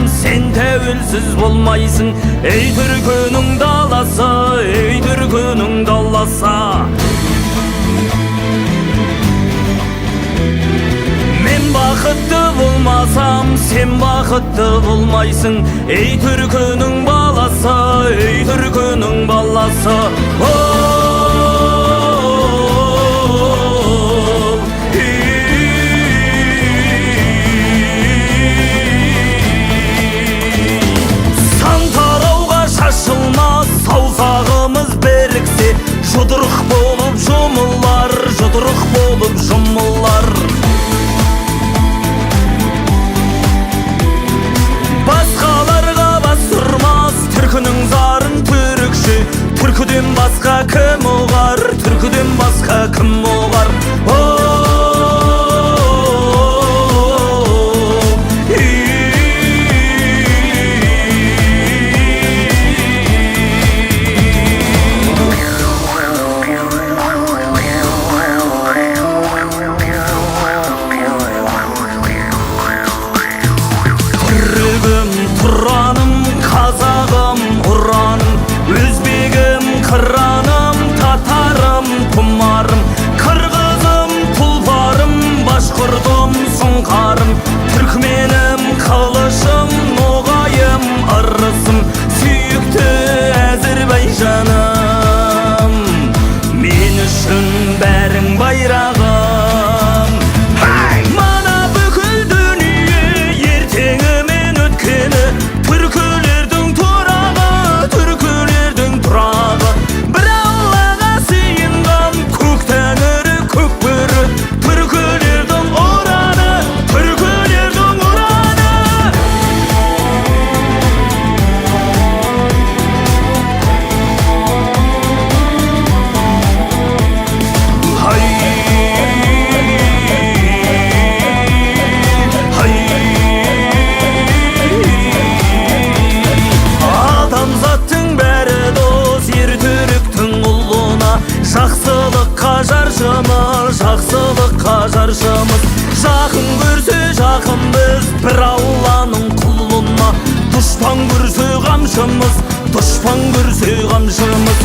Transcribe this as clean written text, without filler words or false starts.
Sen tevülsüz bolmaysың, ey Түркінің даласы, ей Түркінің даласы. Мен бақытты болмасам, сен бақытты болмайсың, ей Түркінің баласы, ей Түркінің баласы. Саусағымыз беріксе, жұдырық болып жұмылар, жұдырық болып жұмылар. Басқаларға бас ұрмас, түркінің зарын түрікші, түркіден басқа кім оғар, түркіден басқа кім оғар. Тұраным, қазағым, ұраным, өзбегім, қыраным, татарым, тұмарым, қырғызым, тұлпарым, башқұртым, сұңқарым, түркменім, қылышым, ноғайым, ырысым, сүйікті Әзірбайжаным. Мен үшін бәрің байрағым. Түркілердің тұрағы, түркілердің тұрағы, бір Аллаға сыйынған көк тәңірі, көк бөрі, түркілердің ұраны, түркілердің ұраны. Жақсылыққа жаршымыз, жақсылыққа жаршымыз. Жақын көрсе жақын біз, бір Алланың құлына. Дұшпан көрсе қамшымыз, дұшпан көрсе қамшымыз.